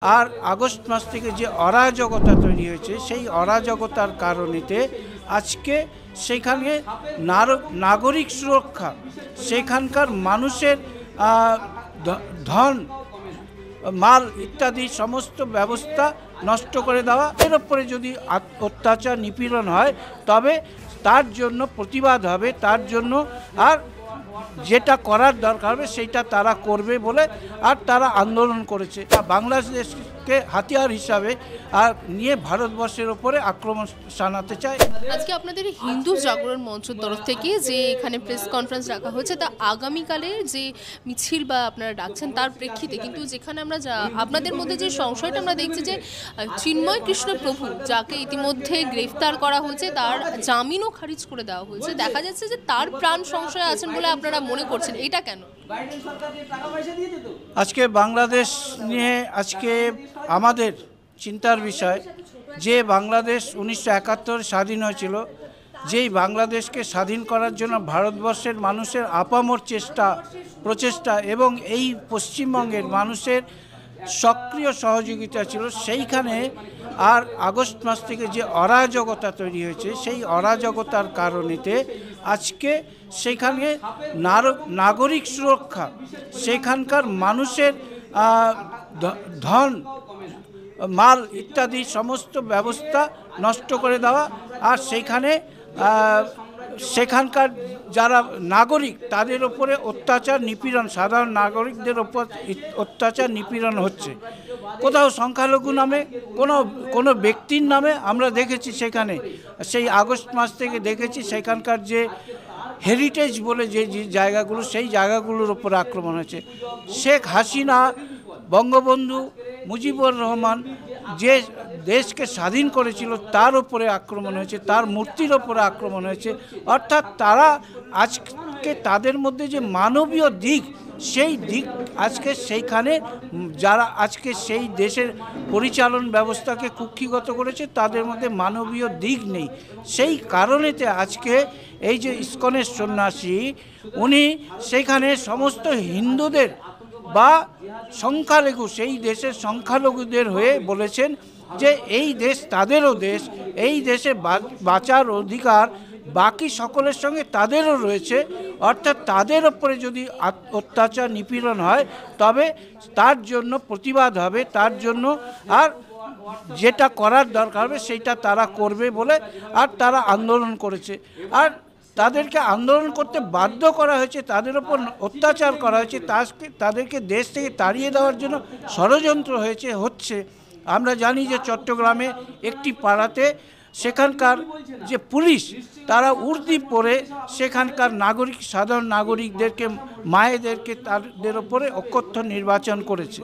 আর August মাস থেকে যে অরাজকতা তৈরি হয়েছে সেই অরাজকতার কারণেতে আজকে সেখানে নাগরিক সুরক্ষা, সেখানকার মানুষের ধন মাল ইত্যাদি সমস্ত ব্যবস্থা নষ্ট করে দেওয়া, এর উপরে যদি অত্যাচার নিপীড়ন হয় তবে তার জন্য প্রতিবাদ হবে, তার জন্য আর যেটা করার দরকার হবে সেইটা তারা করবে বলে আর তারা আন্দোলন করেছে। বাংলাদেশকে হাতিয়ার হিসাবে আর নিয়ে ভারতবর্ষের উপরে আক্রমণ শানাতে চায়। আজকে আপনাদের হিন্দু জাগরণ মঞ্চের তরফ থেকে যে এখানে প্রেস কনফারেন্স রাখা হয়েছে তা আগামীকালে যে মিছিল বা আপনারা ডাকছেন তার প্রেক্ষিতে, কিন্তু যেখানে আমরা আপনাদের মধ্যে যে সংশয়টা আমরা দেখছি যে চিন্ময় কৃষ্ণ প্রভু, যাকে ইতিমধ্যে গ্রেফতার করা হয়েছে, তার জামিনও খারিজ করে দেওয়া হয়েছে, দেখা যাচ্ছে যে তার প্রাণ সংশয় আছেন বলে আপনারা মনে করছেন, এটা কেন? আজকে বাংলাদেশ নিয়ে আজকে আমাদের চিন্তার বিষয় যে বাংলাদেশ 1971 স্বাধীন হয়েছিল, যেই বাংলাদেশকে স্বাধীন করার জন্য ভারতবর্ষের মানুষের আপামর প্রচেষ্টা এবং এই পশ্চিমবঙ্গের মানুষের সক্রিয় সহযোগিতা ছিল, সেইখানে আর আগস্ট মাস থেকে যে অরাজকতা তৈরি হয়েছে সেই অরাজকতার কারণেতে আজকে সেখানে নাগরিক সুরক্ষা, সেখানকার মানুষের ধন মাল ইত্যাদি সমস্ত ব্যবস্থা নষ্ট করে দেওয়া, আর সেখানকার যারা নাগরিক তাদের উপরে অত্যাচার নিপীড়ন, সাধারণ নাগরিকদের ওপর অত্যাচার নিপীড়ন হচ্ছে। কোথাও সংখ্যালঘু নামে কোনো ব্যক্তির নামে আমরা দেখেছি, সেখানে সেই আগস্ট মাস থেকে দেখেছি সেখানকার যে হেরিটেজ বলে যে জায়গাগুলো, সেই জায়গাগুলোর উপর আক্রমণ হয়েছে। শেখ হাসিনা, বঙ্গবন্ধু মুজিবুর রহমান যে দেশকে স্বাধীন করেছিল তার উপরে আক্রমণ হয়েছে, তার মূর্তির ওপরে আক্রমণ হয়েছে। অর্থাৎ তারা আজকে তাদের মধ্যে যে মানবীয় দিক, সেই দিক আজকে সেইখানে যারা আজকে সেই দেশের পরিচালন ব্যবস্থাকে কুক্ষিগত করেছে তাদের মধ্যে মানবীয় দিক নেই। সেই কারণেতে আজকে এই যে ইসকনের সন্ন্যাসী, উনি সেইখানে সমস্ত হিন্দুদের বা সংখ্যালঘু, সেই দেশের সংখ্যালঘুদের হয়ে বলেছেন যে এই দেশ তাদেরও দেশ, এই দেশে বাঁচার অধিকার বাকি সকলের সঙ্গে তাদেরও রয়েছে। অর্থাৎ তাদের ওপরে যদি অত্যাচার নিপীড়ন হয় তবে তার জন্য প্রতিবাদ হবে, তার জন্য আর যেটা করার দরকার হবে সেইটা তারা করবে বলে আর তারা আন্দোলন করেছে। আর তাদেরকে আন্দোলন করতে বাধ্য করা হয়েছে, তাদের ওপর অত্যাচার করা হয়েছে, তাদেরকে দেশ থেকে তাড়িয়ে দেওয়ার জন্য ষড়যন্ত্র হচ্ছে। আমরা জানি যে চট্টগ্রামে একটি পাড়াতে সেখানকার যে পুলিশ, তারা উর্দি পরে সেখানকার সাধারণ নাগরিকদেরকে, মায়েদেরকে তাদের ওপরে অকথ্য নির্যাতন করেছে,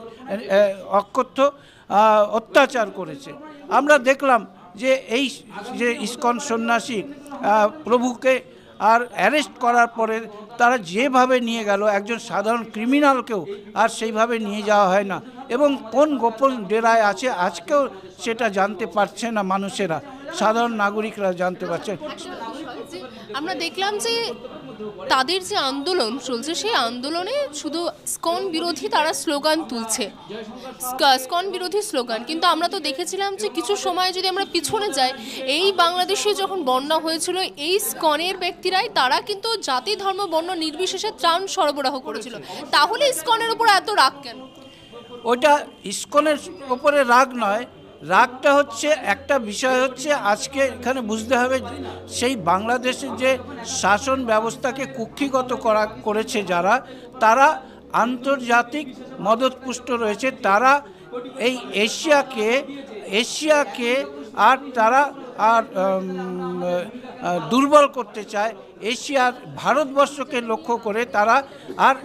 অত্যাচার করেছে। আমরা দেখলাম যে এই যে ইসকন সন্ন্যাসী প্রভুকে আর অ্যারেস্ট করার পরে তারা যেভাবে নিয়ে গেল একজন সাধারণ ক্রিমিনালকেও আর সেইভাবে নিয়ে যাওয়া হয় না, এবং কোন গোপন ডেরায় আছে আজকেও সেটা জানতে পারছে না মানুষেরা, সাধারণ নাগরিকরা জানতে পারছে। আমরা দেখলাম যে তাদের যে আন্দোলন চলছে সেই আন্দোলনে শুধু ইসকন বিরোধী তারা স্লোগান তুলছে, ইসকন বিরোধী স্লোগান, কিন্তু আমরা তো দেখেছিলাম যে কিছু সময় যদি আমরা পিছনে যাই, এই বাংলাদেশে যখন বন্যা হয়েছিল এই ইসকনের ব্যক্তিরাই তারা কিন্তু জাতি ধর্ম বর্ণ নির্বিশেষে ত্রাণ সরবরাহ করেছিল। তাহলে ইসকনের উপর এত রাগ কেন? ওটা ইসকনের উপরে রাগ নয়, রাগটা হচ্ছে একটা বিষয় হচ্ছে আজকে এখানে বুঝতে হবে সেই বাংলাদেশের যে শাসন ব্যবস্থাকে কুক্ষিগত করেছে যারা, তারা আন্তর্জাতিক মদতপুষ্ট রয়েছে, তারা এই এশিয়াকে আর তারা আর দুর্বল করতে চায়। এশিয়ার ভারতবর্ষকে লক্ষ্য করে তারা আর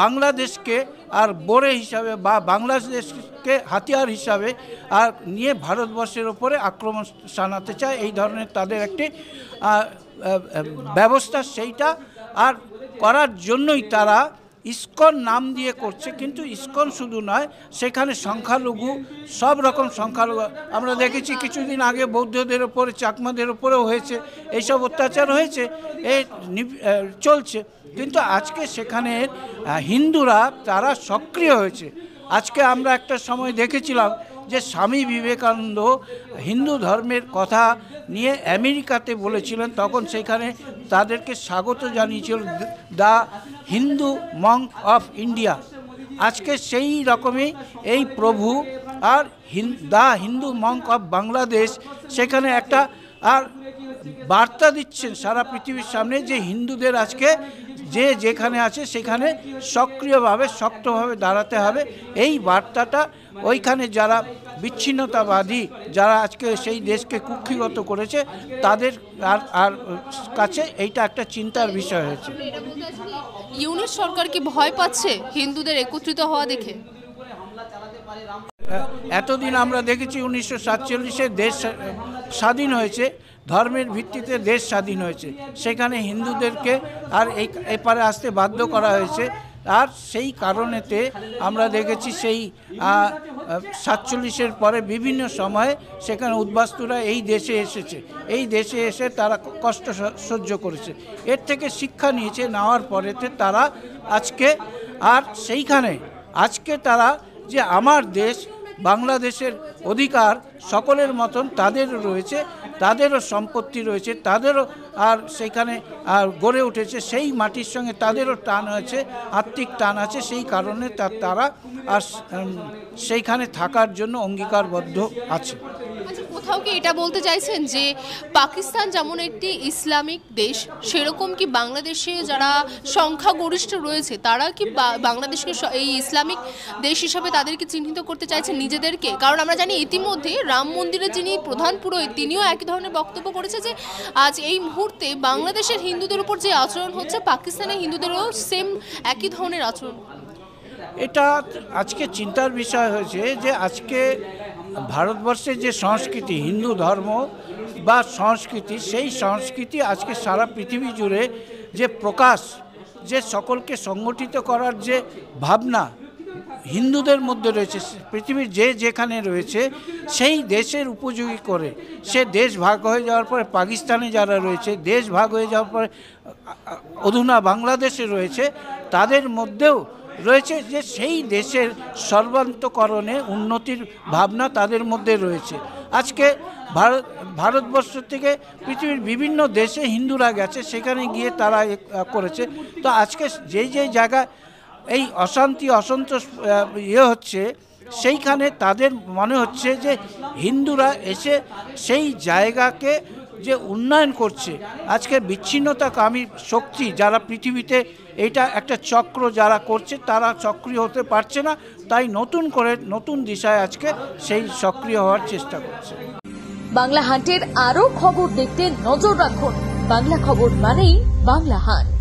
বাংলাদেশকে আর বোরে হিসাবে বা বাংলাদেশকে হাতিয়ার হিসাবে আর নিয়ে ভারতবর্ষের ওপরে আক্রমণ শানাতে চায়। এই ধরনের তাদের একটি ব্যবস্থা, সেইটা আর করার জন্যই তারা ইসকন নাম দিয়ে করছে। কিন্তু ইসকন শুধু নয়, সেখানে সংখ্যালঘু, সব রকম সংখ্যালঘু আমরা দেখেছি, কিছুদিন আগে বৌদ্ধদের ওপরে, চাকমাদের ওপরেও হয়েছে, এইসব অত্যাচার হয়েছে, চলছে। কিন্তু আজকে সেখানে হিন্দুরা তারা সক্রিয় হয়েছে। আজকে আমরা একটা সময় দেখেছিলাম যে স্বামী বিবেকানন্দ হিন্দু ধর্মের কথা নিয়ে আমেরিকাতে বলেছিলেন, তখন সেখানে তাদেরকে স্বাগত জানিয়েছিল the Hindu Monk of India. আজকে সেই রকমই এই প্রভু are the Hindu Monk of Bangladesh সেখানে একটা আর বার্তা দিচ্ছেন সারা পৃথিবীর সামনে যে হিন্দুদের আজকে যে যেখানে আছে সেখানে সক্রিয়ভাবে শক্তভাবে দাঁড়াতে হবে। এই বার্তাটা ওইখানে যারা বিচ্ছিন্নতাবাদী যারা আজকে সেই দেশকে কুক্ষিগত করেছে তাদের আর কাছে এইটা একটা চিন্তার বিষয় হয়েছে। ইউনিট সরকার কি ভয় পাচ্ছে হিন্দুদের একত্রিত হওয়া দেখে? এতদিন আমরা দেখেছি 1947-এ দেশ স্বাধীন হয়েছে, ধর্মের ভিত্তিতে দেশ স্বাধীন হয়েছে, সেখানে হিন্দুদেরকে আর এপারে আসতে বাধ্য করা হয়েছে। আর সেই কারণেতে আমরা দেখেছি সেই 47-এর পরে বিভিন্ন সময়ে সেখানে উদ্বাস্তুরা এই দেশে এসেছে, এই দেশে এসে তারা কষ্ট সহ্য করেছে, এর থেকে শিক্ষা নিয়েছে, নেওয়ার পরেতে তারা আজকে আর সেইখানে আজকে তারা যে আমার দেশ বাংলাদেশের অধিকার সকলের মতন তাদেরও রয়েছে, তাদেরও সম্পত্তি রয়েছে, তাদেরও আর সেখানে আর গড়ে উঠেছে, সেই মাটির সঙ্গে তাদেরও টান হয়েছে, আত্মিক টান আছে, সেই কারণে তারা আর সেইখানে থাকার জন্য অঙ্গীকারবদ্ধ আছে। কোথাও কি এটা বলতে চাইছেন যে পাকিস্তান যেমন একটি ইসলামিক দেশ, সেরকম কি বাংলাদেশে যারা সংখ্যাগরিষ্ঠ রয়েছে তারা কি বাংলাদেশকে এই ইসলামিক দেশ হিসাবে তাদেরকে চিহ্নিত করতে চাইছেন নিজেদেরকে? কারণ আমরা জানি ইতিমধ্যে রাম মন্দিরের যিনি প্রধান পুরোহিত তিনিও একই ধরনের বক্তব্য করেছে যে আজ এই মুহূর্তে বাংলাদেশের হিন্দুদের উপর যে আচরণ হচ্ছে পাকিস্তানের হিন্দুদেরও সেম একই ধরনের আচরণ। এটা আজকে চিন্তার বিষয় হয়েছে যে আজকে ভারতবর্ষের যে সংস্কৃতি হিন্দু ধর্ম বা সংস্কৃতি, সেই সংস্কৃতি আজকে সারা পৃথিবী জুড়ে যে প্রকাশ, যে সকলকে সংগঠিত করার যে ভাবনা হিন্দুদের মধ্যে রয়েছে, পৃথিবীর যে যেখানে রয়েছে সেই দেশের উপযোগী করে সে দেশ ভাগ হয়ে যাওয়ার পরে পাকিস্তানে যারা রয়েছে, দেশ ভাগ হয়ে যাওয়ার পরে অধুনা বাংলাদেশে রয়েছে, তাদের মধ্যেও রয়েছে যে সেই দেশের সর্বান্তকরণে উন্নতির ভাবনা তাদের মধ্যে রয়েছে। আজকে ভারতবর্ষ থেকে পৃথিবীর বিভিন্ন দেশে হিন্দুরা গেছে, সেখানে গিয়ে তারা করেছে। তো আজকে যেই জায়গায় এই অশান্তি অসন্তোষ হচ্ছে, সেইখানে তাদের মনে হচ্ছে যে হিন্দুরা এসে সেই জায়গাকে যে উন্নয়ন করছে, আজকে বিচ্ছিন্নতাকামী শক্তি যারা পৃথিবীতে এটা একটা চক্র যারা করছে তারা সক্রিয় হতে পারছে না, তাই নতুন করে নতুন দিশায় আজকে সেই সক্রিয় হওয়ার চেষ্টা করছে। বাংলা হান্টের আরও খবর দেখতে নজর রাখুন। বাংলা খবর মানেই বাংলা হান্ট।